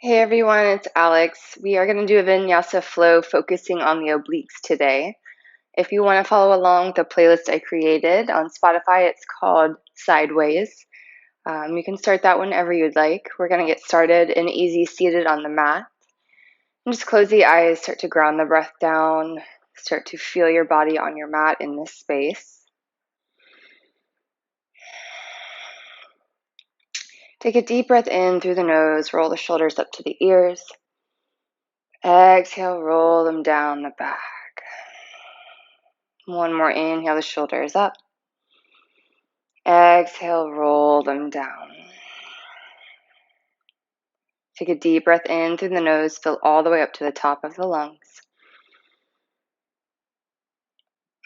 Hey everyone, it's Alex. We are going to do a vinyasa flow focusing on the obliques today. If you want to follow along with the playlist I created on Spotify, it's called Sideways. You can start that whenever you'd like. We're going to get started in easy seated on the mat. And just close the eyes, start to ground the breath down, start to feel your body on your mat in this space. Take a deep breath in through the nose, roll the shoulders up to the ears. Exhale, roll them down the back. One more inhale, the shoulders up. Exhale, roll them down. Take a deep breath in through the nose, fill all the way up to the top of the lungs.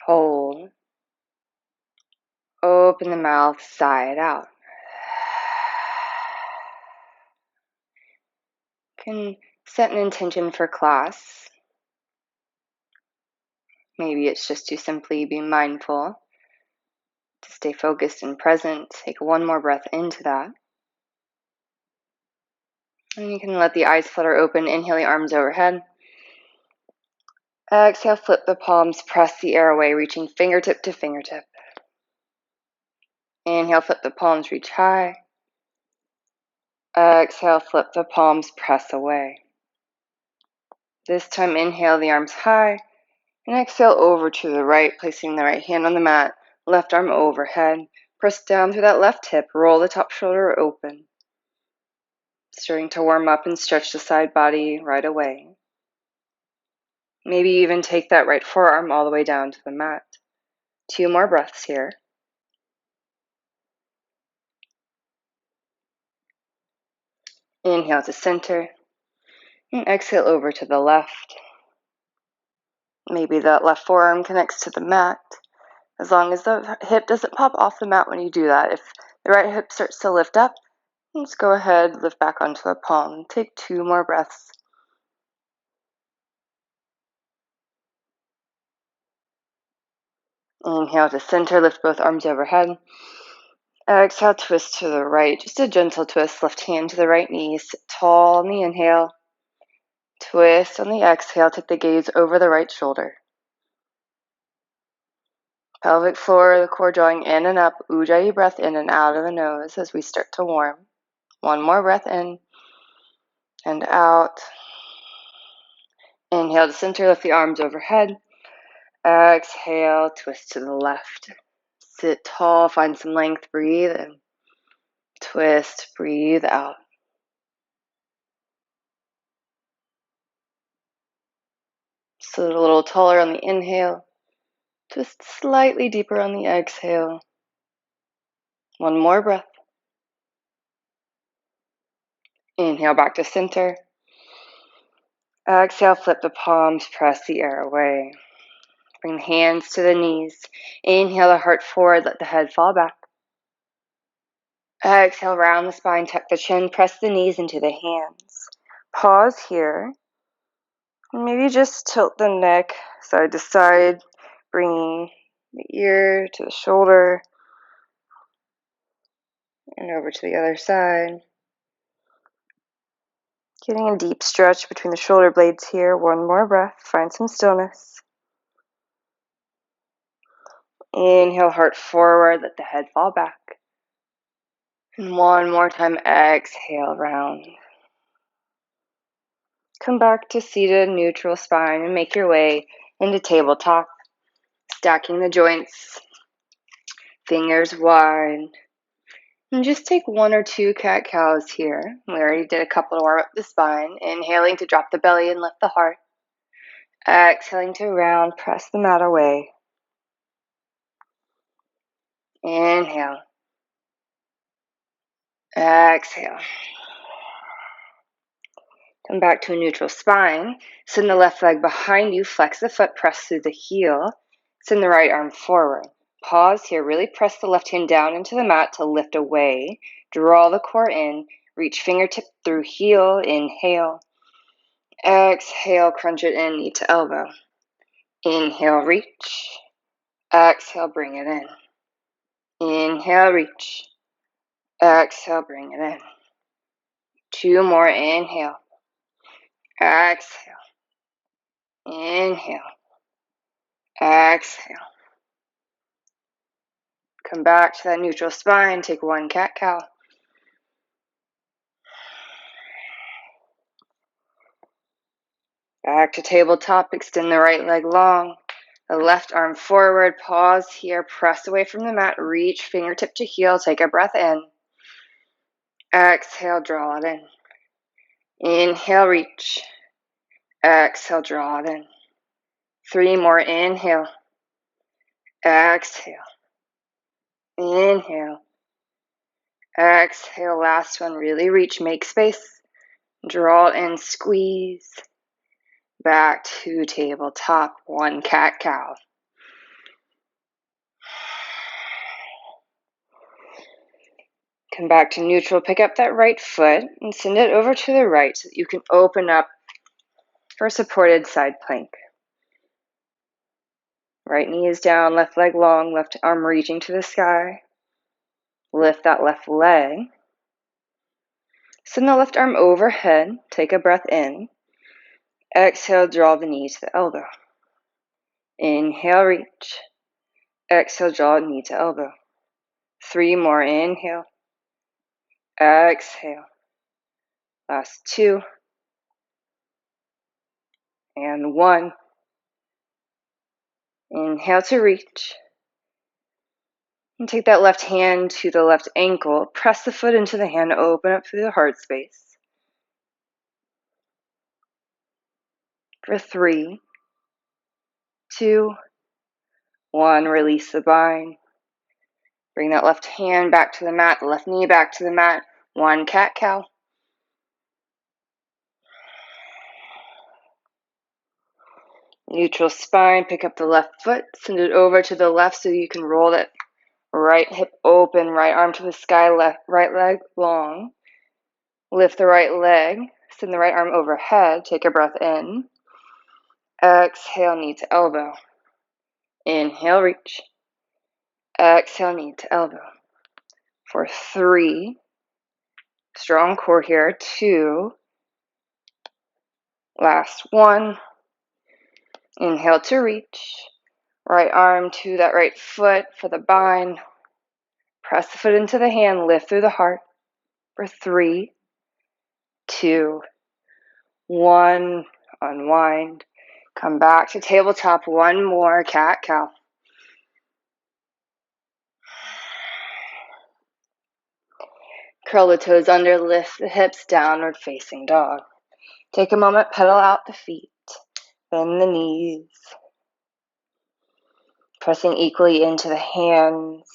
Hold. Open the mouth, sigh it out. You can set an intention for class. Maybe it's just to simply be mindful, to stay focused and present. Take one more breath into that. And you can let the eyes flutter open. Inhale the arms overhead. Exhale, flip the palms, press the air away, reaching fingertip to fingertip. Inhale, flip the palms, reach high. Exhale, flip the palms, press away. This time, inhale the arms high, and exhale over to the right, placing the right hand on the mat, left arm overhead. Press down through that left hip, roll the top shoulder open. Starting to warm up and stretch the side body right away. Maybe even take that right forearm all the way down to the mat. 2 more breaths here. Inhale to center, and exhale over to the left. Maybe that left forearm connects to the mat. As long as the hip doesn't pop off the mat when you do that. If the right hip starts to lift up, just go ahead, lift back onto the palm. Take 2 more breaths. Inhale to center, lift both arms overhead. Exhale, twist to the right. Just a gentle twist, left hand to the right knee. Sit tall on the inhale. Twist on the exhale, take the gaze over the right shoulder. Pelvic floor, the core drawing in and up. Ujjayi breath in and out of the nose as we start to warm. 1 more breath in and out. Inhale to center, lift the arms overhead. Exhale, twist to the left. Sit tall, find some length, breathe in. Twist, breathe out. Sit a little taller on the inhale. Twist slightly deeper on the exhale. 1 more breath. Inhale back to center. Exhale, flip the palms, press the air away. Bring the hands to the knees. Inhale the heart forward, let the head fall back. Exhale, round the spine, tuck the chin, press the knees into the hands. Pause here. Maybe just tilt the neck side to side, bringing the ear to the shoulder and over to the other side. Getting a deep stretch between the shoulder blades here. 1 more breath. Find some stillness. Inhale, heart forward, let the head fall back. And 1 more time, exhale, round. Come back to seated neutral spine and make your way into tabletop. Stacking the joints, fingers wide. And just take 1 or 2 cat-cows here. We already did a couple to warm up the spine. Inhaling to drop the belly and lift the heart. Exhaling to round, press the mat away. Inhale. Exhale. Come back to a neutral spine. Send the left leg behind you. Flex the foot, press through the heel. Send the right arm forward. Pause here. Really press the left hand down into the mat to lift away. Draw the core in. Reach fingertip through heel. Inhale. Exhale, crunch it in, knee to elbow. Inhale, reach. Exhale, bring it in. Inhale, reach. Exhale, bring it in. 2 more, inhale. Exhale. Inhale. Exhale. Come back to that neutral spine. Take one cat-cow. Back to tabletop. Extend the right leg long. The left arm forward. Pause here. Press away from the mat. Reach fingertip to heel. Take a breath in. Exhale. Draw it in. Inhale. Reach. Exhale. Draw it in. 3 more. Inhale. Exhale. Inhale. Exhale. Last one. Really reach. Make space. Draw it in. Squeeze. Back to tabletop. One cat-cow. Come back to neutral. Pick up that right foot and send it over to the right so that you can open up for supported side plank. Right knee is down, left leg long, left arm reaching to the sky. Lift that left leg. Send the left arm overhead. Take a breath in. Exhale, draw the knee to the elbow. Inhale, reach. Exhale, draw knee to elbow. 3 more. Inhale. Exhale. Last 2. And 1. Inhale to reach. And take that left hand to the left ankle. Press the foot into the hand. Open up through the heart space. For 3, 2, 1. Release the bind. Bring that left hand back to the mat. The left knee back to the mat. 1 cat-cow. Neutral spine. Pick up the left foot. Send it over to the left so you can roll that right hip open. Right arm to the sky. Right leg long. Lift the right leg. Send the right arm overhead. Take a breath in. Exhale, knee to elbow. Inhale, reach. Exhale, knee to elbow. For 3. Strong core here. 2. Last 1. Inhale to reach. Right arm to that right foot for the bind. Press the foot into the hand. Lift through the heart. For 3, 2, 1. Unwind. Come back to tabletop. 1 more. Cat-cow. Curl the toes under. Lift the hips. Downward facing dog. Take a moment. Pedal out the feet. Bend the knees. Pressing equally into the hands.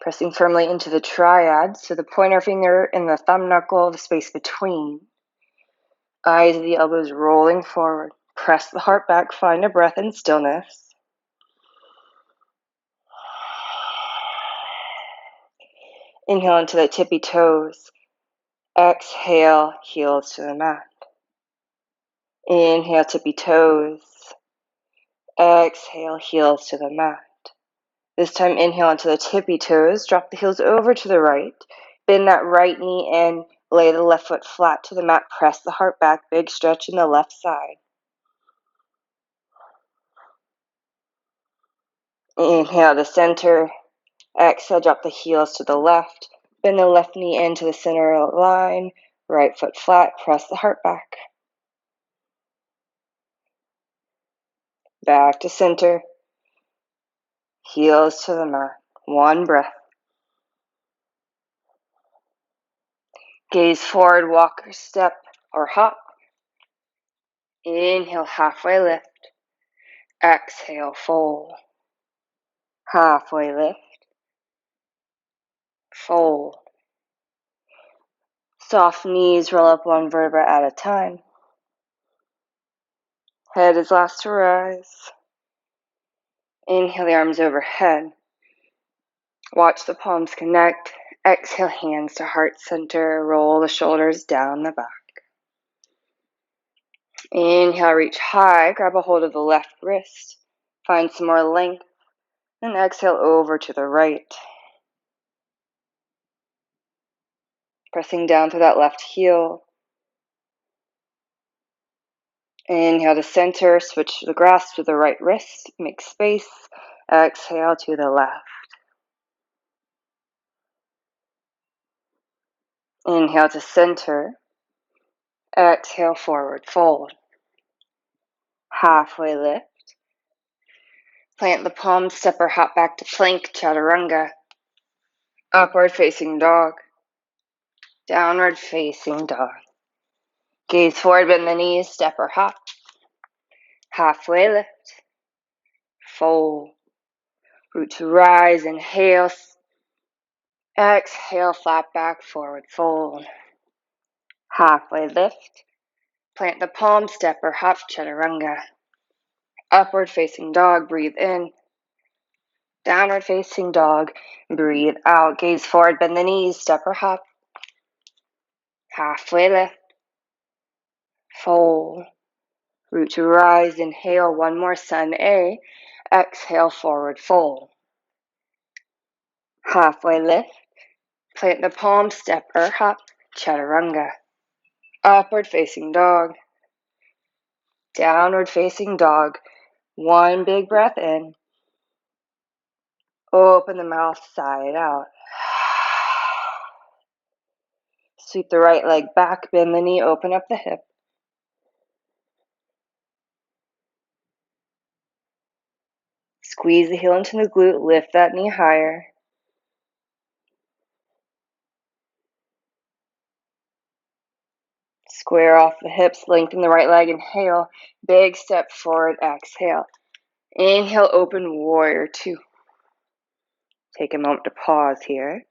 Pressing firmly into the triad, so the pointer finger and the thumb knuckle, the space between. Eyes of the elbows rolling forward. Press the heart back, find a breath in stillness. Inhale into the tippy toes. Exhale, heels to the mat. Inhale, tippy toes. Exhale, heels to the mat. This time, inhale into the tippy toes. Drop the heels over to the right. Bend that right knee in. Lay the left foot flat to the mat. Press the heart back. Big stretch in the left side. Inhale to center. Exhale, drop the heels to the left. Bend the left knee into the center line. Right foot flat. Press the heart back. Back to center. Heels to the mat. 1 breath. Gaze forward, walk or step or hop. Inhale, halfway lift. Exhale, fold. Halfway lift. Fold. Soft knees, roll up 1 vertebra at a time. Head is last to rise. Inhale, the arms overhead. Watch the palms connect. Exhale, hands to heart center. Roll the shoulders down the back. Inhale, reach high. Grab a hold of the left wrist. Find some more length. And exhale over to the right. Pressing down through that left heel. Inhale to center, switch the grasp to the right wrist, make space. Exhale to the left. Inhale to center. Exhale, forward fold. Halfway lift. Plant the palms, step or hop back to plank, chaturanga. Upward facing dog. Downward facing dog. Gaze forward, bend the knees, step or hop. Halfway lift. Fold. Root to rise, inhale. Exhale, flat back, forward fold. Halfway lift. Plant the palms, step or hop, chaturanga. Upward facing dog, breathe in. Downward facing dog, breathe out. Gaze forward, bend the knees, step or hop. Halfway lift. Fold. Root to rise, inhale, one more, sun A. Exhale, forward fold. Halfway lift. Plant the palms, step or hop, chaturanga. Upward facing dog. Downward facing dog. One big breath in. Open the mouth, side out. Sweep the right leg back, bend the knee, open up the hip. Squeeze the heel into the glute, lift that knee higher. Square off the hips, lengthen the right leg, inhale. Big step forward, exhale. Inhale, open warrior two. Take a moment to pause here.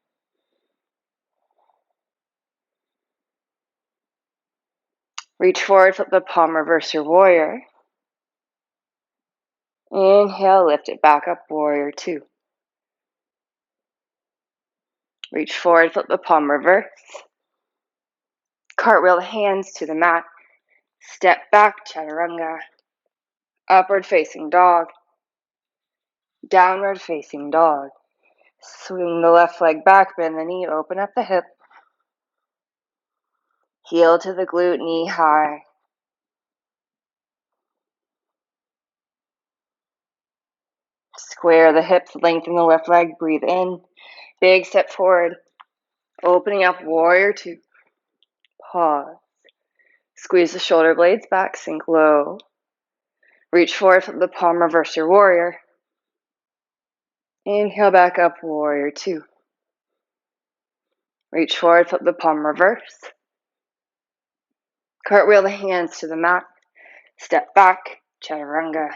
Reach forward, flip the palm, reverse your warrior. Inhale, lift it back up, warrior two. Reach forward, flip the palm, reverse. Cartwheel the hands to the mat. Step back, chaturanga. Upward facing dog. Downward facing dog. Swing the left leg back, bend the knee, open up the hip. Heel to the glute, knee high. Square the hips, lengthen the left leg, breathe in. Big step forward. Opening up, warrior two. Pause. Squeeze the shoulder blades back, sink low. Reach forward, flip the palm, reverse your warrior. Inhale back up, warrior two. Reach forward, flip the palm, reverse. Cartwheel the hands to the mat. Step back, chaturanga.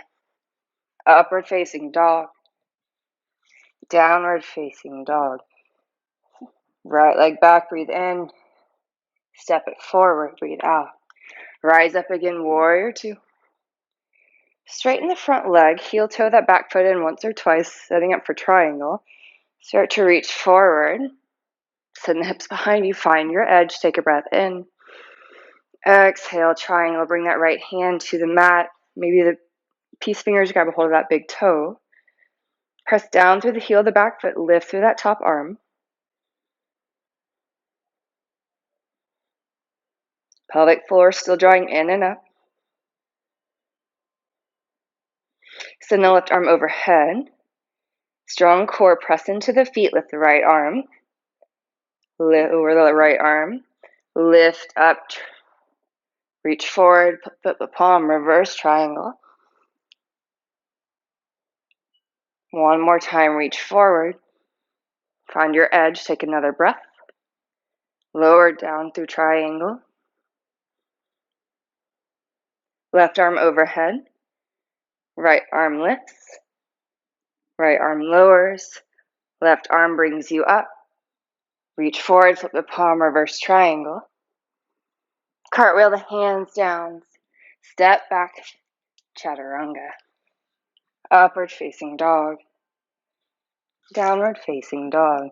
Upward facing dog. Downward facing dog. Right leg back, breathe in. Step it forward, breathe out. Rise up again, warrior two. Straighten the front leg, heel toe that back foot in once or twice, setting up for triangle. Start to reach forward. Send the hips behind you, find your edge, take a breath in. Exhale, triangle, bring that right hand to the mat. Maybe the peace fingers grab a hold of that big toe. Press down through the heel of the back foot, lift through that top arm. Pelvic floor still drawing in and up. Send the left arm overhead. Strong core, press into the feet, lift the right arm. Lower the right arm. Lift up. Reach forward, put the palm, reverse triangle. One more time, reach forward. Find your edge, take another breath. Lower down through triangle. Left arm overhead. Right arm lifts. Right arm lowers. Left arm brings you up. Reach forward, flip the palm, reverse triangle. Cartwheel the hands down. Step back, chaturanga. Upward facing dog. Downward facing dog.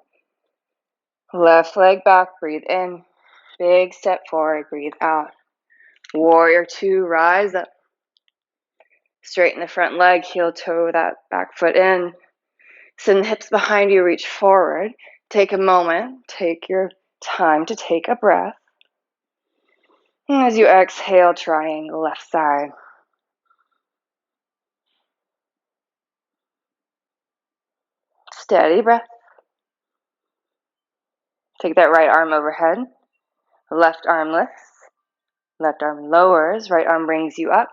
Left leg back, breathe in. Big step forward, breathe out. Warrior two, rise up. Straighten the front leg, heel toe that back foot in. Send the hips behind you, reach forward. Take a moment, take your time to take a breath. And as you exhale, triangle left side. Steady breath. Take that right arm overhead. Left arm lifts. Left arm lowers. Right arm brings you up.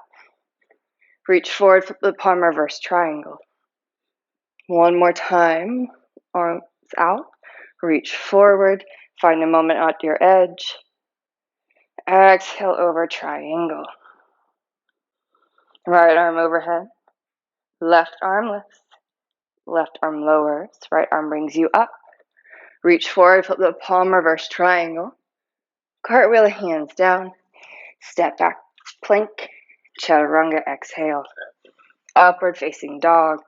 Reach forward, flip the palm, reverse triangle. One more time. Arms out. Reach forward. Find a moment at your edge. Exhale over triangle. Right arm overhead. Left arm lifts. Left arm lowers. Right arm brings you up. Reach forward, flip the palm, reverse triangle. Cartwheel the hands down. Step back, plank. Chaturanga, exhale. Upward facing dog.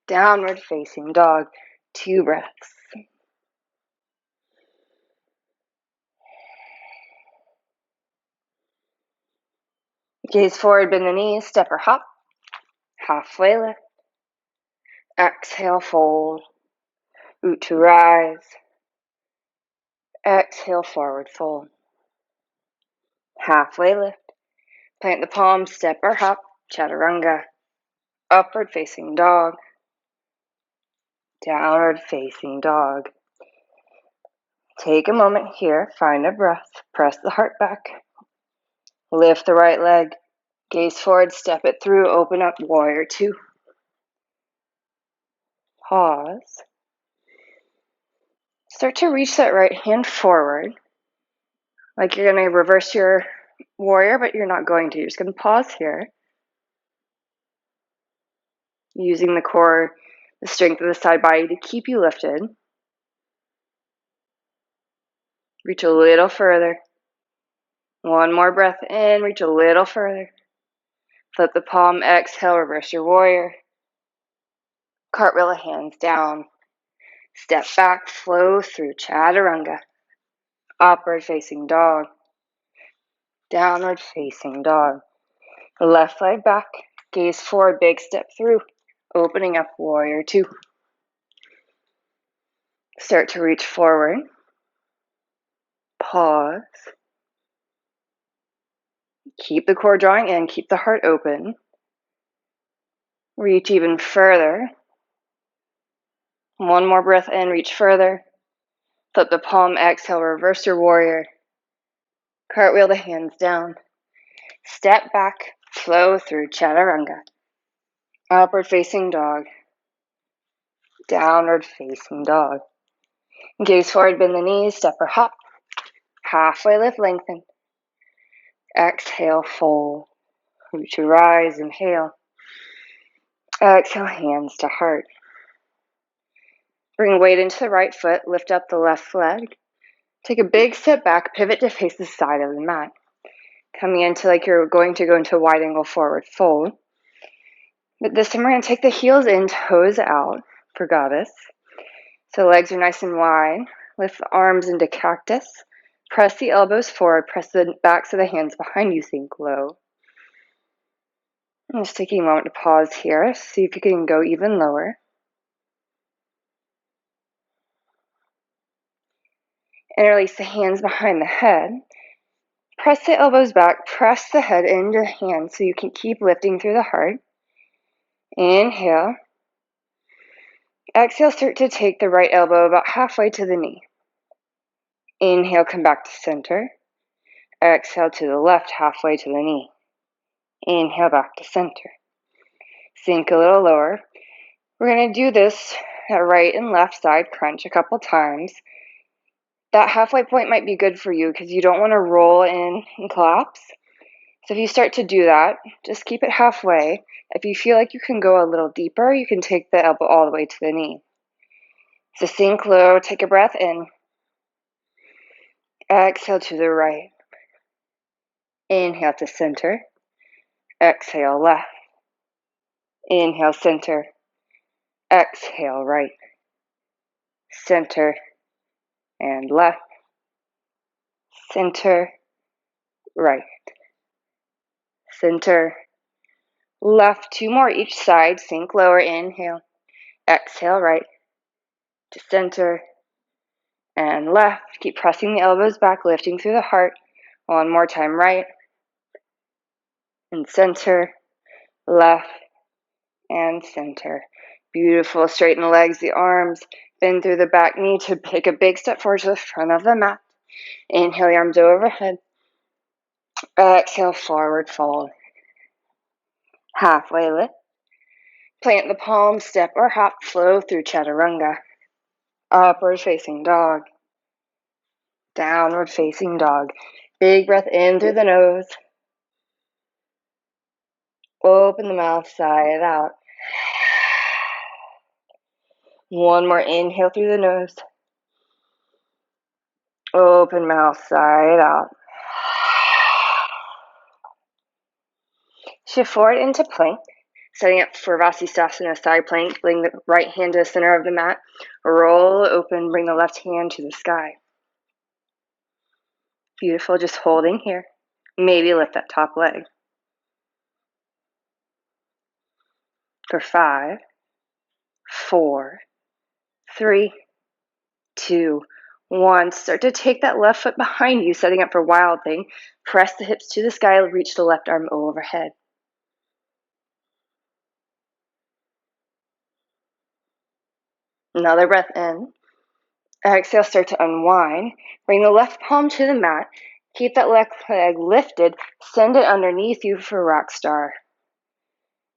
Downward facing dog. 2 breaths. Gaze forward, bend the knees, step or hop. Halfway lift. Exhale, fold. Utu rise. Exhale, forward fold. Halfway lift. Plant the palms, step or hop. Chaturanga. Upward facing dog. Downward facing dog. Take a moment here, find a breath, press the heart back. Lift the right leg. Gaze forward, step it through, open up, warrior 2. Pause. Start to reach that right hand forward. Like you're going to reverse your warrior, but you're not going to. You're just going to pause here. Using the core, the strength of the side body to keep you lifted. Reach a little further. One more breath in, reach a little further. Flip the palm, exhale, reverse your warrior. Cartwheel the hands down. Step back, flow through chaturanga. Upward facing dog. Downward facing dog. Left leg back. Gaze forward, big step through. Opening up, warrior 2. Start to reach forward. Pause. Keep the core drawing in, keep the heart open. Reach even further. One more breath in, reach further. Flip the palm, exhale, reverse your warrior. Cartwheel the hands down. Step back, flow through chaturanga. Upward facing dog. Downward facing dog. Gaze forward, bend the knees, step or hop. Halfway lift, lengthen. Exhale, fold. Root to rise, inhale. Exhale, hands to heart. Bring weight into the right foot, lift up the left leg. Take a big step back, pivot to face the side of the mat. Coming into like you're going to go into a wide angle forward fold. But this time we're going to take the heels in, toes out for goddess. So legs are nice and wide. Lift the arms into cactus. Press the elbows forward. Press the backs of the hands behind you. Sink low. I'm just taking a moment to pause here. See if you can go even lower. And release the hands behind the head. Press the elbows back. Press the head into the hands so you can keep lifting through the heart. Inhale. Exhale, start to take the right elbow about halfway to the knee. Inhale, come back to center. Exhale to the left, halfway to the knee. Inhale, back to center. Sink a little lower. We're going to do this at right and left side crunch a couple times. That halfway point might be good for you because you don't want to roll in and collapse. So if you start to do that, just keep it halfway. If you feel like you can go a little deeper, you can take the elbow all the way to the knee. So sink low, take a breath in. Exhale to the right. Inhale to center. Exhale left. Inhale center. Exhale right. Center and left. Center, right. Center, left. 2 more each side. Sink lower. Inhale. Exhale right. To center and left. Keep pressing the elbows back, lifting through the heart. One more time, right and center, left and center. Beautiful. Straighten the legs, the arms, bend through the back knee to take a big step forward to the front of the mat. Inhale your arms overhead. Exhale, forward fold. Halfway lift. Plant the palms, step or hop, flow through chaturanga. Upward facing dog. Downward facing dog. Big breath in through the nose. Open the mouth, sigh it out. One more inhale through the nose. Open mouth, sigh it out. Shift forward into plank. Setting up for Vasisthasana, side plank. Bring the right hand to the center of the mat. Roll open, bring the left hand to the sky. Beautiful, just holding here. Maybe lift that top leg. For 5, 4, 3, 2, 1. Start to take that left foot behind you, setting up for wild thing. Press the hips to the sky, reach the left arm overhead. Another breath in. Exhale, start to unwind. Bring the left palm to the mat. Keep that left leg lifted. Send it underneath you for rock star.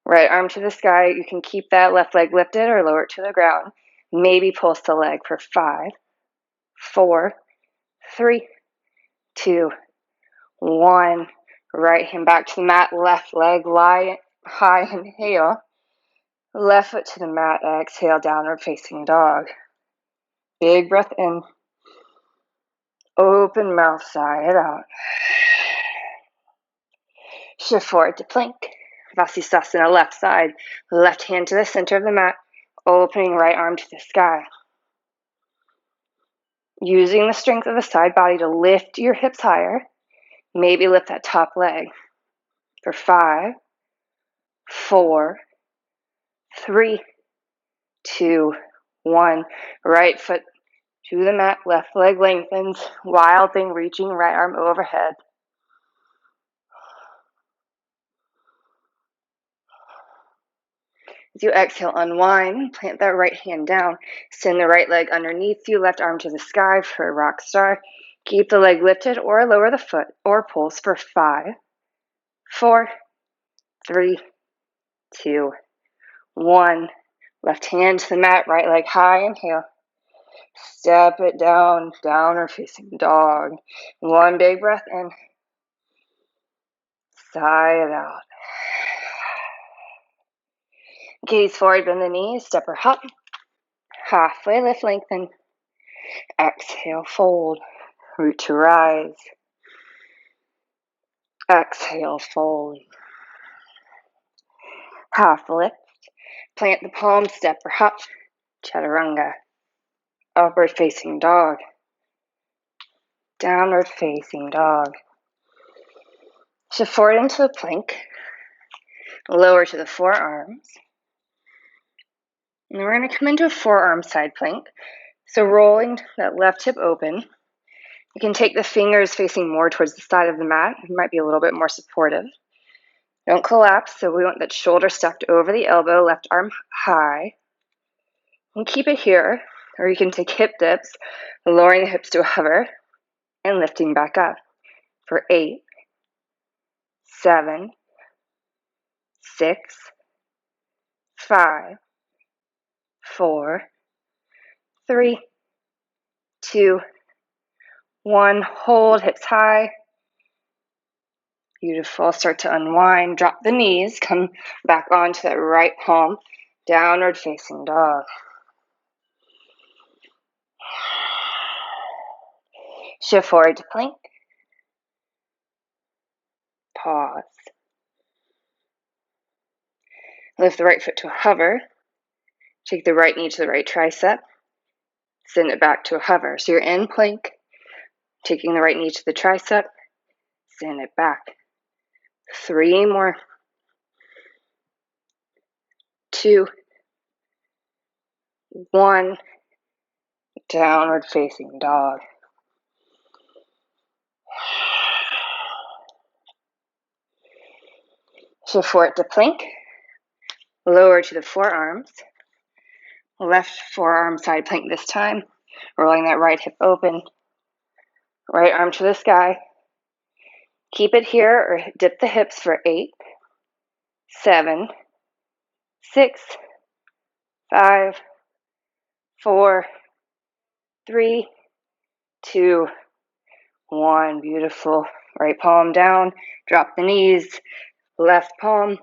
Right arm to the sky. You can keep that left leg lifted or lower it to the ground. Maybe pulse the leg for 5, 4, 3, 2, 1. Right hand back to the mat. Left leg lie high. Inhale. Left foot to the mat. Exhale, downward facing dog. Big breath in. Open mouth, sigh it out. Shift forward to plank. Vasisthasana, left side. Left hand to the center of the mat. Opening right arm to the sky. Using the strength of the side body to lift your hips higher. Maybe lift that top leg. For 5, 4, 3, 2, 1. Right foot to the mat. Left leg lengthens. Wild thing, reaching right arm overhead. As you exhale, unwind, plant that right hand down, send the right leg underneath you, left arm to the sky for a rock star. Keep the leg lifted or lower the foot or pulse for 5, 4, 3, 2, 1. Left hand to the mat, right leg high, inhale. Step it down, downward facing dog. One big breath in. Sigh it out. Gaze forward, bend the knees, step or hop. Halfway lift, lengthen. Exhale, fold. Root to rise. Exhale, fold. Half lift. Plant the palms, step or hop. Chaturanga. Upward facing dog. Downward facing dog. Shift forward into a plank. Lower to the forearms. And then we're going to come into a forearm side plank. So rolling that left hip open. You can take the fingers facing more towards the side of the mat. It might be a little bit more supportive. Don't collapse, so we want that shoulder stacked over the elbow, left arm high. And keep it here, or you can take hip dips, lowering the hips to a hover, and lifting back up for 8, 7, 6, 5, 4, 3, 2, 1. Hold, hips high. Beautiful. Start to unwind. Drop the knees. Come back onto that right palm. Downward facing dog. Shift forward to plank. Pause. Lift the right foot to a hover. Take the right knee to the right tricep. Send it back to a hover. So you're in plank. Taking the right knee to the tricep. Send it back. 3 more. 2, 1. Downward facing dog. Shift forward to plank. Lower to the forearms. Left forearm side plank this time. Rolling that right hip open. Right arm to the sky. Keep it here or dip the hips for 8, 7, 6, 5, 4, 3, 2, 1. Beautiful. Right palm down. Drop the knees. Left palm.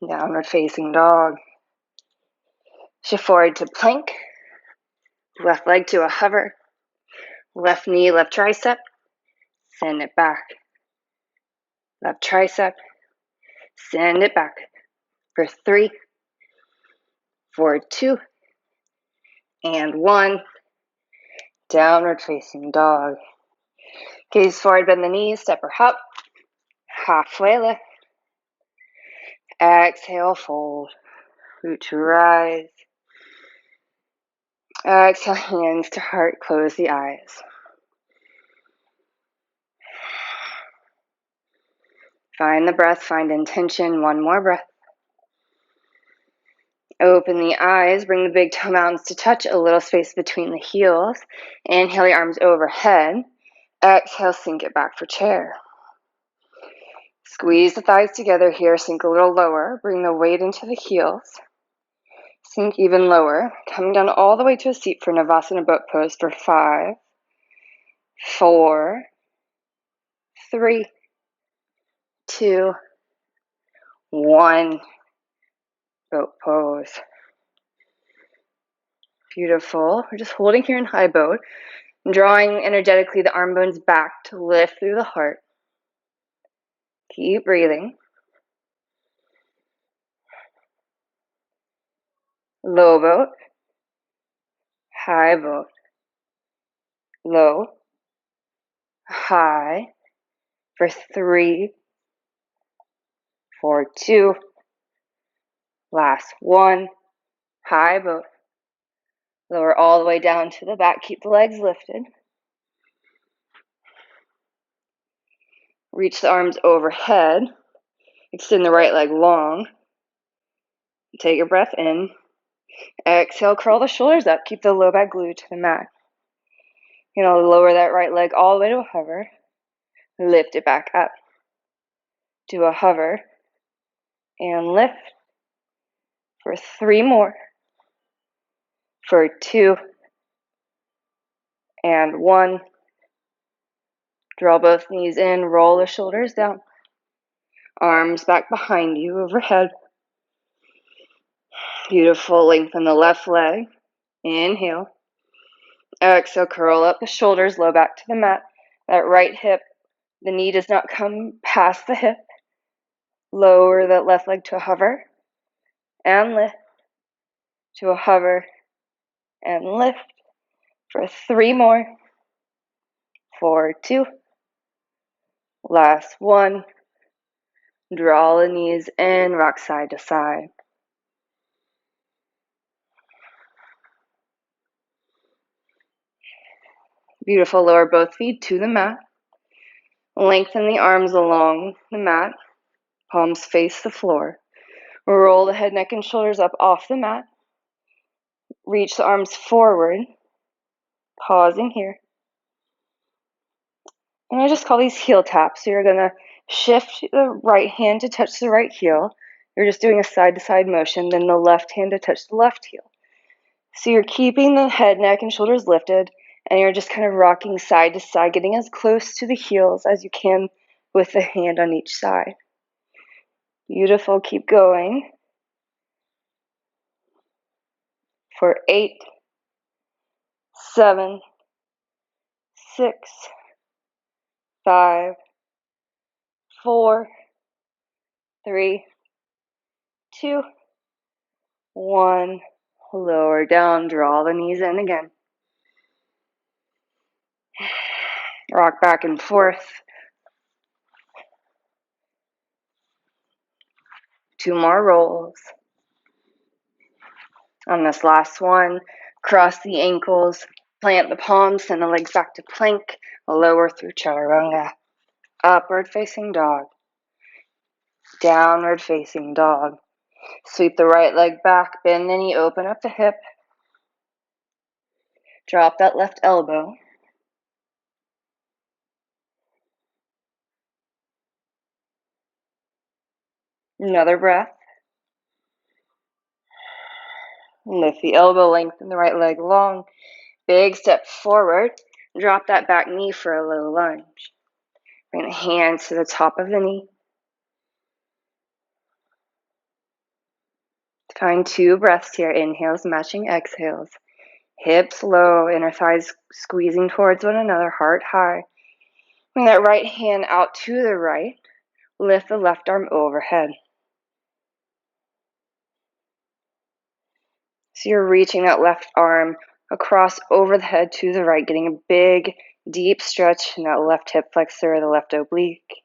Downward facing dog. Shift forward to plank. Left leg to a hover. Left knee, left tricep. Send it back. Left tricep. Send it back. For 3, 4, 2, and 1. Downward facing dog. Gaze forward, bend the knees, step or hop. Halfway lift. Exhale, fold. Root to rise. Exhale, hands to heart, close the eyes. Find the breath, find intention. One more breath. Open the eyes, bring the big toe mountains to touch, a little space between the heels. Inhale your arms overhead. Exhale, sink it back for chair. Squeeze the thighs together here, sink a little lower. Bring the weight into the heels. Sink even lower, coming down all the way to a seat for Navasana boat pose for 5, 4, 3, 2, 1. Boat pose. Beautiful. We're just holding here in high boat, drawing energetically the arm bones back to lift through the heart. Keep breathing. Low boat, high boat, low, high, for 3, for 2, last 1, high boat. Lower all the way down to the back. Keep the legs lifted. Reach the arms overhead. Extend the right leg long. Take a breath in. Exhale, curl the shoulders up. Keep the low back glued to the mat. Lower that right leg all the way to a hover. Lift it back up. Do a hover. And lift. For 3 more. For 2. And 1. Draw both knees in. Roll the shoulders down. Arms back behind you, overhead. Beautiful. Lengthen the left leg. Inhale. Exhale, curl up the shoulders, low back to the mat. That right hip, the knee does not come past the hip. Lower that left leg to a hover. And lift. To a hover. And lift. For 3 more. For 2. Last 1. Draw the knees in, rock side to side. Beautiful. Lower both feet to the mat. Lengthen the arms along the mat. Palms face the floor. Roll the head, neck, and shoulders up off the mat. Reach the arms forward. Pausing here. And I just call these heel taps. So you're going to shift the right hand to touch the right heel. You're just doing a side-to-side motion. Then the left hand to touch the left heel. So you're keeping the head, neck, and shoulders lifted. And you're just kind of rocking side to side, getting as close to the heels as you can with the hand on each side. Beautiful. Keep going. For 8, 7, 6, 5, 4, 3, 2, 1. Lower down. Draw the knees in again. Rock back and forth. 2 more rolls. On this last one, cross the ankles, plant the palms, send the legs back to plank, lower through chaturanga. Upward facing dog. Downward facing dog. Sweep the right leg back, bend the knee, open up the hip. Drop that left elbow. Another breath. Lift the elbow, lengthen the right leg long. Big step forward. Drop that back knee for a low lunge. Bring the hands to the top of the knee. Find 2 breaths here. Inhales matching exhales. Hips low, inner thighs squeezing towards one another, heart high. Bring that right hand out to the right. Lift the left arm overhead. So you're reaching that left arm across over the head to the right, getting a big, deep stretch in that left hip flexor or the left oblique.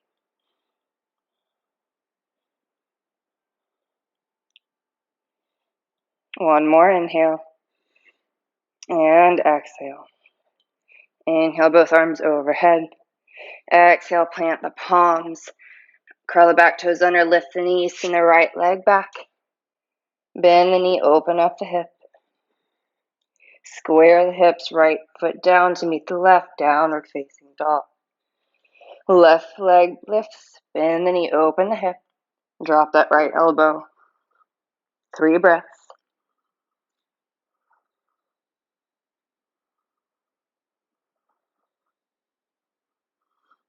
One more inhale. And exhale. Inhale, both arms overhead. Exhale, plant the palms. Curl the back toes under, lift the knees, send the right leg back. Bend the knee, open up the hip. Square the hips, right foot down to meet the left, downward facing dog. Left leg lifts, bend the knee, open the hip. Drop that right elbow. 3 breaths.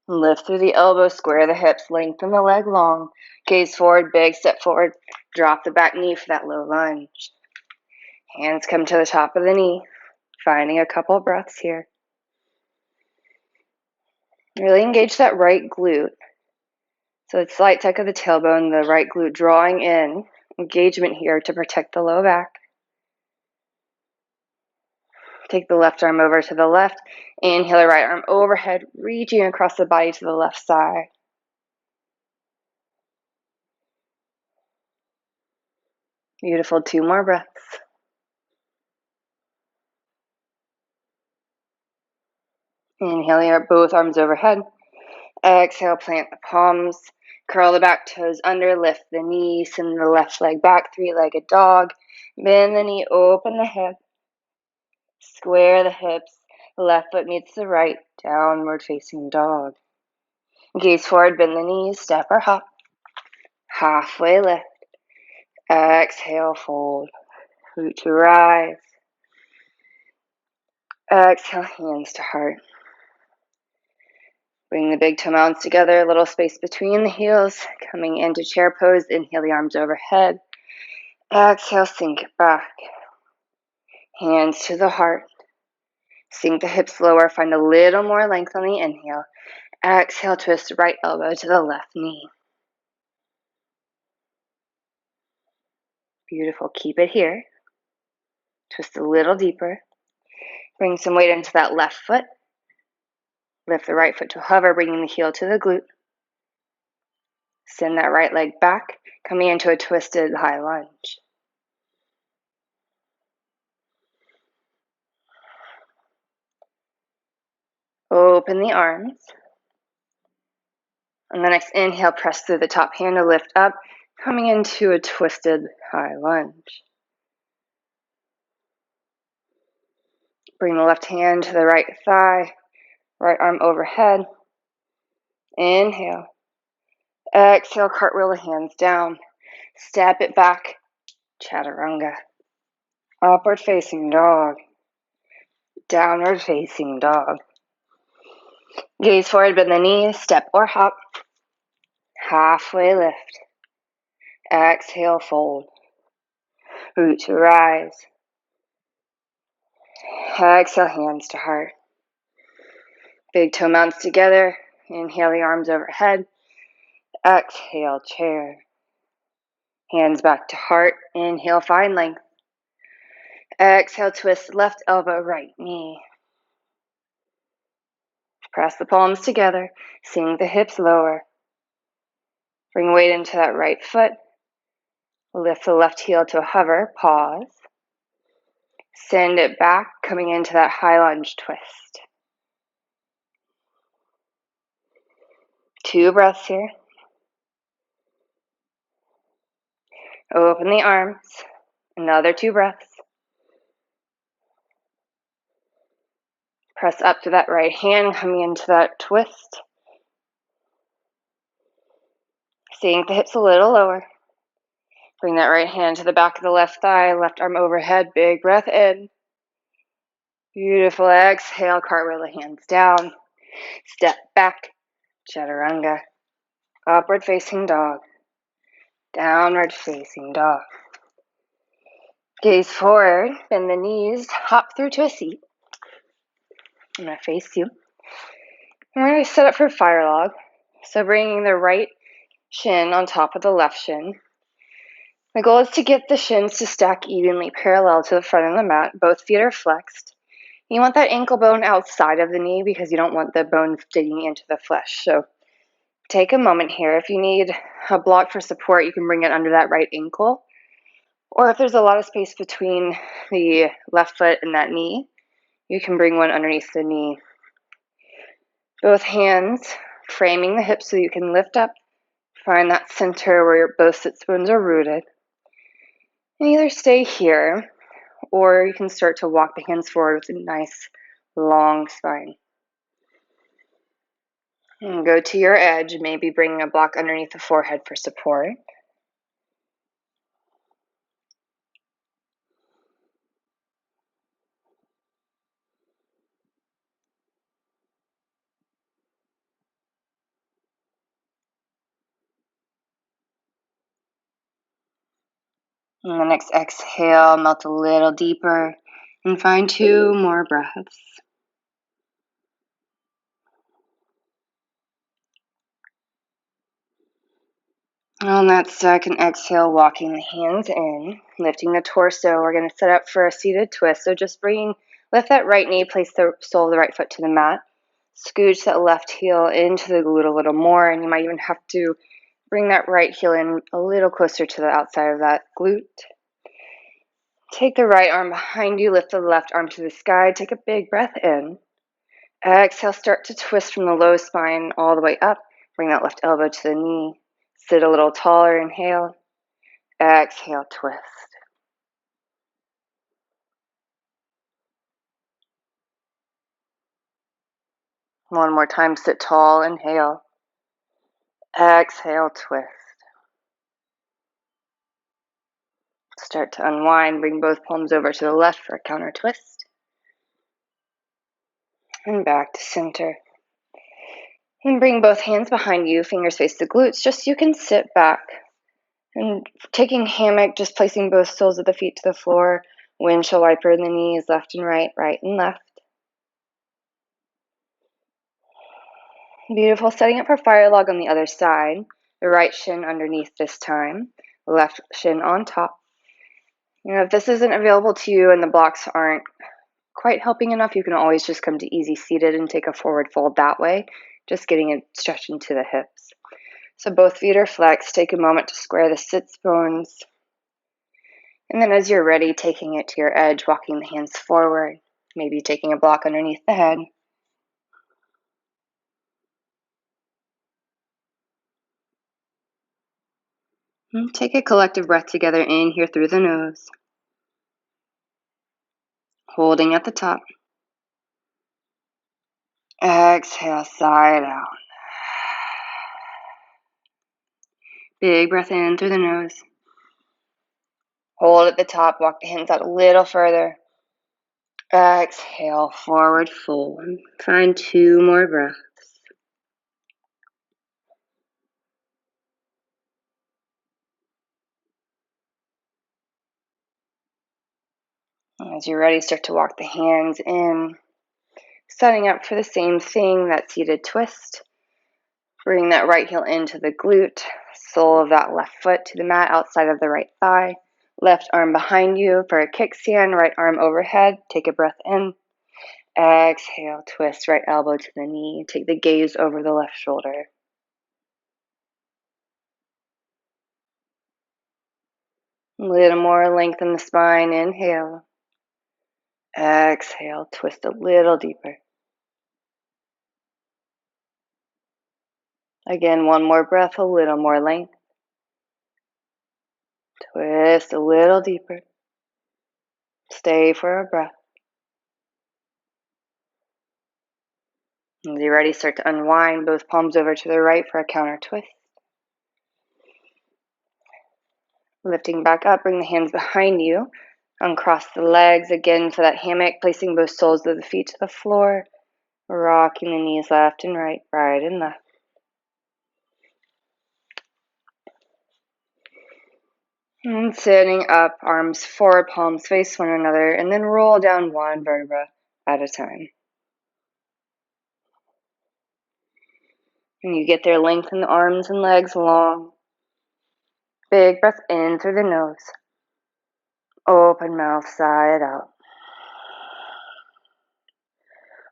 Lift through the elbow, square the hips, lengthen the leg long. Gaze forward, big step forward. Drop the back knee for that low lunge. Hands come to the top of the knee. Finding a couple breaths here. Really engage that right glute. So it's slight tuck of the tailbone, the right glute drawing in. Engagement here to protect the low back. Take the left arm over to the left. Inhale the right arm overhead, reaching across the body to the left side. Beautiful. 2 more breaths. Inhale, both arms overhead. Exhale, plant the palms. Curl the back toes under, lift the knee, send the left leg back, 3-legged dog. Bend the knee, open the hip. Square the hips. Left foot meets the right, downward facing dog. Gaze forward, bend the knees, step or hop. Halfway lift. Exhale, fold. Root to rise. Exhale, hands to heart. Bring the big toe mounds together, a little space between the heels. Coming into chair pose, inhale the arms overhead. Exhale, sink it back. Hands to the heart. Sink the hips lower, find a little more length on the inhale. Exhale, twist the right elbow to the left knee. Beautiful, keep it here. Twist a little deeper. Bring some weight into that left foot. Lift the right foot to hover, bringing the heel to the glute. Send that right leg back, coming into a twisted high lunge. Open the arms. On the next inhale, press through the top hand to lift up, coming into a twisted high lunge. Bring the left hand to the right thigh, right arm overhead. Inhale. Exhale, cartwheel the hands down. Step it back, chaturanga. Upward facing dog. Downward facing dog. Gaze forward, bend the knees, step or hop. Halfway lift. Exhale, fold. Root to rise. Exhale, hands to heart. Big toe mounts together. Inhale the arms overhead. Exhale, chair. Hands back to heart. Inhale, find length. Exhale, twist left elbow, right knee. Press the palms together. Sink the hips lower. Bring weight into that right foot. Lift the left heel to a hover. Pause. Send it back, coming into that high lunge twist. 2 breaths here. Open the arms. Another 2 breaths. Press up to that right hand, coming into that twist. Sink the hips a little lower. Bring that right hand to the back of the left thigh, left arm overhead, big breath in. Beautiful. Exhale, cartwheel the hands down. Step back, chaturanga. Upward facing dog. Downward facing dog. Gaze forward, bend the knees, hop through to a seat. I'm going to face you. And we're going to set up for fire log. So bringing the right shin on top of the left shin. The goal is to get the shins to stack evenly parallel to the front of the mat. Both feet are flexed. You want that ankle bone outside of the knee because you don't want the bone digging into the flesh. So take a moment here. If you need a block for support, you can bring it under that right ankle. Or if there's a lot of space between the left foot and that knee, you can bring one underneath the knee. Both hands framing the hips so you can lift up. Find that center where both sits bones are rooted. And either stay here, or you can start to walk the hands forward with a nice long spine. And go to your edge, maybe bring a block underneath the forehead for support. And the next exhale, melt a little deeper and find 2 more breaths. On that second exhale, walking the hands in, lifting the torso. We're going to set up for a seated twist. So just lift that right knee, place the sole of the right foot to the mat. Scooch that left heel into the glute a little more, and you might even have to bring that right heel in a little closer to the outside of that glute. Take the right arm behind you, lift the left arm to the sky. Take a big breath in. Exhale, start to twist from the low spine all the way up. Bring that left elbow to the knee. Sit a little taller, inhale. Exhale, twist. One more time, sit tall, inhale. Exhale, twist. Start to unwind, bring both palms over to the left for a counter twist. And back to center. And bring both hands behind you, fingers face the glutes, just so you can sit back. And taking hammock, just placing both soles of the feet to the floor, windshield wiper in the knees, left and right, right and left. Beautiful. Setting up for fire log on the other side. The right shin underneath this time, left shin on top. If this isn't available to you and the blocks aren't quite helping enough, you can always just come to easy seated and take a forward fold that way, just getting it stretched into the hips. So both feet are flexed. Take a moment to square the sits bones. And then as you're ready, taking it to your edge, walking the hands forward, maybe taking a block underneath the head. And take a collective breath together in here through the nose. Holding at the top. Exhale, side out. Big breath in through the nose. Hold at the top, walk the hands out a little further. Exhale, forward fold. Find 2 more breaths. As you're ready, start to walk the hands in, setting up for the same thing, that seated twist. Bring that right heel into the glute, sole of that left foot to the mat outside of the right thigh. Left arm behind you for a kickstand, right arm overhead. Take a breath in. Exhale, twist right elbow to the knee. Take the gaze over the left shoulder. A little more length in the spine. Inhale. Exhale, twist a little deeper. Again, one more breath, a little more length. Twist a little deeper. Stay for a breath. As you're ready, start to unwind both palms over to the right for a counter twist. Lifting back up, bring the hands behind you. Uncross the legs again for that hammock, placing both soles of the feet to the floor. Rocking the knees left and right, right and left. And sitting up, arms forward, palms face one another, and then roll down one vertebra at a time. When you get there, lengthen the arms and legs long. Big breath in through the nose. Open mouth, side out.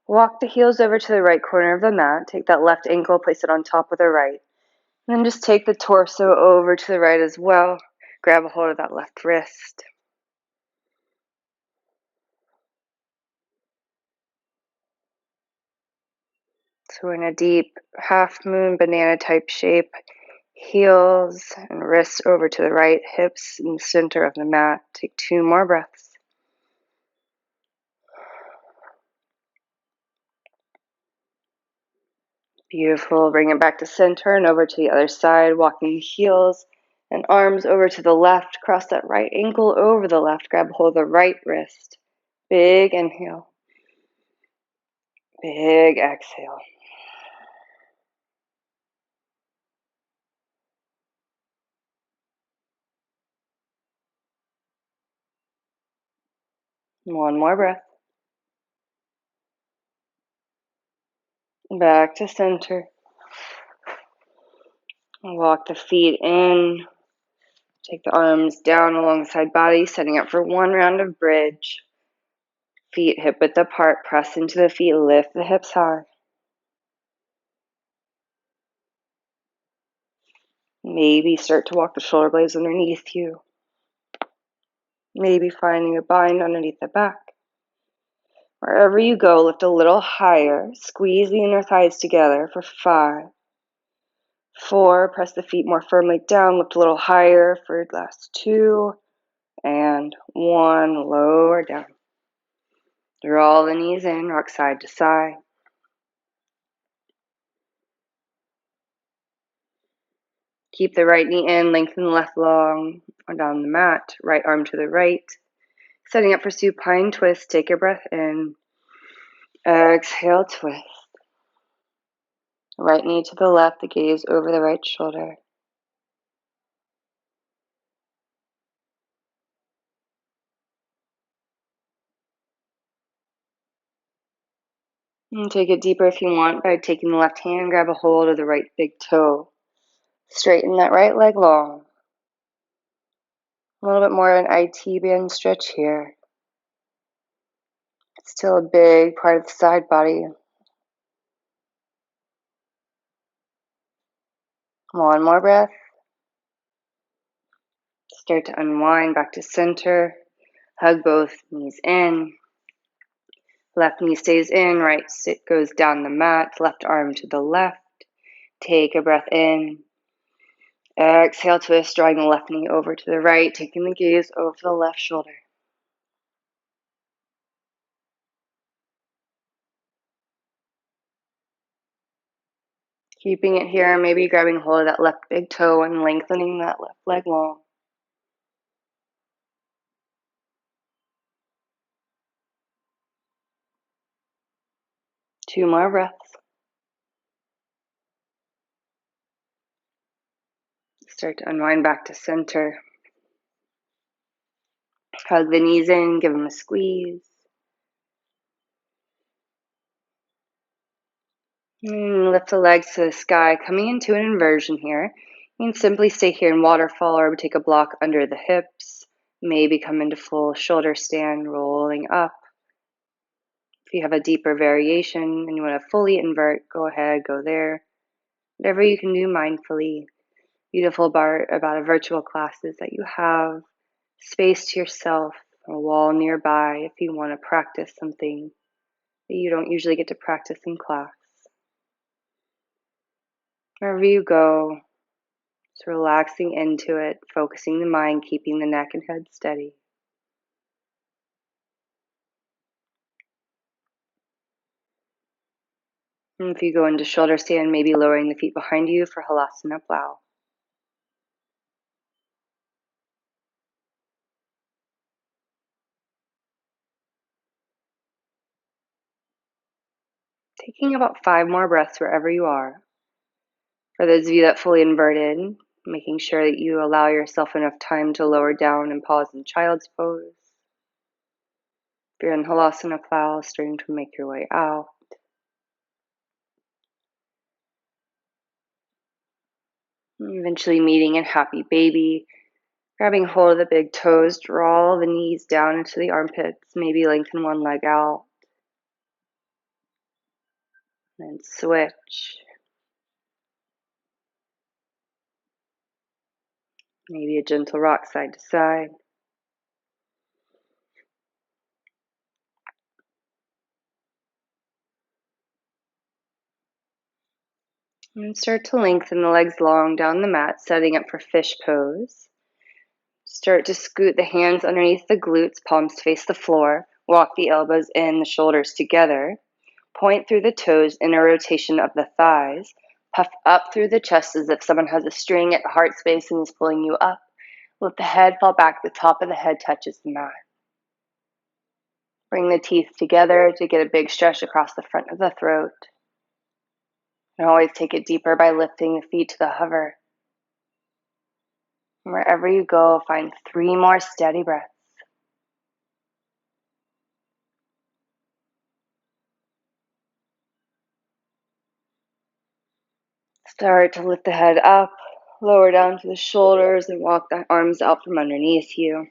Walk the heels over to the right corner of the mat. Take that left ankle, place it on top of the right. And then just take the torso over to the right as well. Grab a hold of that left wrist. So in a deep half moon banana type shape, heels and wrists over to the right, hips in the center of the mat. Take 2 more breaths. Beautiful. Bring it back to center and over to the other side, walking the heels and arms over to the left. Cross that right ankle over the left. Grab hold of the right wrist. Big inhale. Big exhale. One more breath. Back to center. Walk the feet in. Take the arms down alongside body, setting up for one round of bridge. Feet hip width apart. Press into the feet. Lift the hips high. Maybe start to walk the shoulder blades underneath you. Maybe finding a bind underneath the back. Wherever you go, lift a little higher. Squeeze the inner thighs together for 5. 4, press the feet more firmly down. Lift a little higher for last 2. And 1, lower down. Draw the knees in, rock side to side. Keep the right knee in, lengthen the left long down the mat. Right arm to the right. Setting up for supine twist. Take a breath in. Exhale, twist. Right knee to the left, the gaze over the right shoulder. And take it deeper if you want by taking the left hand, grab a hold of the right big toe. Straighten that right leg long. A little bit more of an IT band stretch here. It's still a big part of the side body. One more breath. Start to unwind back to center. Hug both knees in. Left knee stays in, right goes down the mat. Left arm to the left. Take a breath in. Exhale, twist, drawing the left knee over to the right, taking the gaze over the left shoulder. Keeping it here, maybe grabbing hold of that left big toe and lengthening that left leg long. Two more breaths. Start to unwind back to center. Hug the knees in, give them a squeeze. And lift the legs to the sky, coming into an inversion here. You can simply stay here in waterfall or take a block under the hips. Maybe come into full shoulder stand, rolling up. If you have a deeper variation and you want to fully invert, go ahead, go there. Whatever you can do mindfully. Beautiful part about a virtual class is that you have space to yourself, a wall nearby if you want to practice something that you don't usually get to practice in class. Wherever you go, Just relaxing into it, focusing the mind, keeping the neck and head steady. And if you go into shoulder stand, maybe lowering the feet behind you for Halasana Flow. Taking about 5 more breaths wherever you are. For those of you that fully inverted, making sure that you allow yourself enough time to lower down and pause in child's pose. If you're in Halasana Flow, starting to make your way out. And eventually meeting in Happy Baby. Grabbing hold of the big toes, draw the knees down into the armpits, maybe lengthen one leg out. Then switch. Maybe a gentle rock side to side. And start to lengthen the legs long down the mat, setting up for fish pose. Start to scoot the hands underneath the glutes, palms face the floor. Walk the elbows and the shoulders together. Point through the toes in a rotation of the thighs. Puff up through the chest as if someone has a string at the heart space and is pulling you up. Let the head fall back, the top of the head touches the mat. Bring the teeth together to get a big stretch across the front of the throat. And always take it deeper by lifting the feet to the hover. And wherever you go, find 3 more steady breaths. Start to lift the head up, lower down to the shoulders, and walk the arms out from underneath you.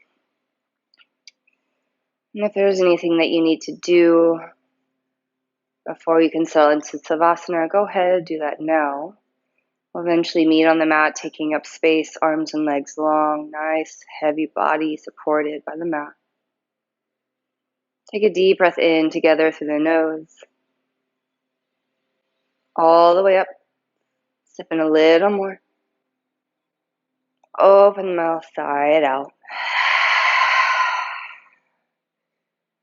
And if there's anything that you need to do before you can settle into Savasana, go ahead, do that now. We'll eventually meet on the mat, taking up space, arms and legs long, nice, heavy body supported by the mat. Take a deep breath in together through the nose. All the way up. Sip in a little more. Open the mouth, sigh it out.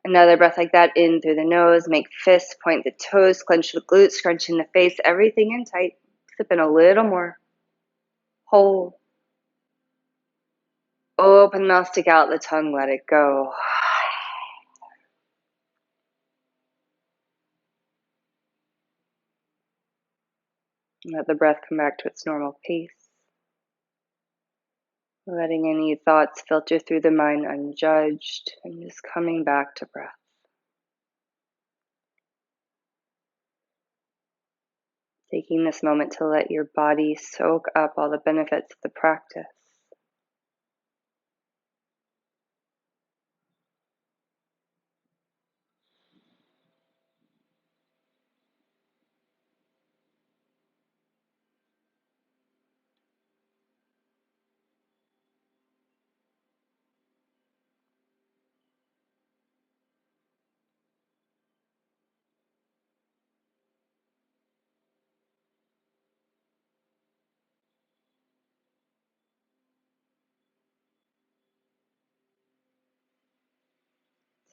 Another breath like that in through the nose. Make fists, point the toes, clench the glutes, scrunch in the face, everything in tight. Sip in a little more. Hold. Open the mouth, stick out the tongue, let it go. Let the breath come back to its normal pace. Letting any thoughts filter through the mind unjudged and just coming back to breath. Taking this moment to let your body soak up all the benefits of the practice.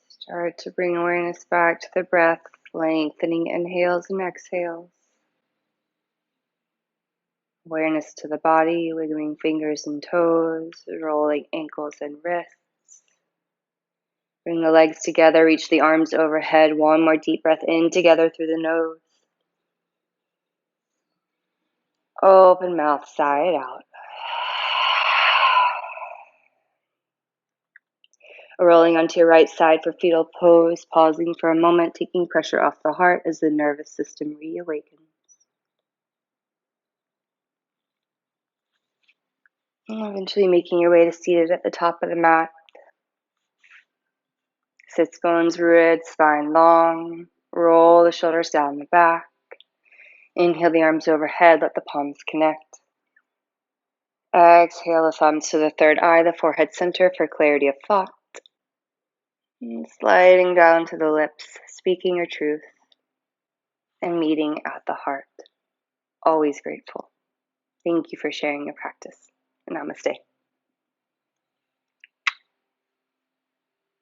Start to bring awareness back to the breath, lengthening inhales and exhales. Awareness to the body, wiggling fingers and toes, rolling ankles and wrists. Bring the legs together, reach the arms overhead. One more deep breath in together through the nose. Open mouth, sigh it out. Rolling onto your right side for fetal pose, pausing for a moment, taking pressure off the heart as the nervous system reawakens. And eventually making your way to seated at the top of the mat. Sits bones rooted, spine long. Roll the shoulders down the back. Inhale the arms overhead, let the palms connect. Exhale the thumbs to the third eye, the forehead center for clarity of thought. And sliding down to the lips, speaking your truth, and meeting at the heart. Always grateful. Thank you for sharing your practice. Namaste.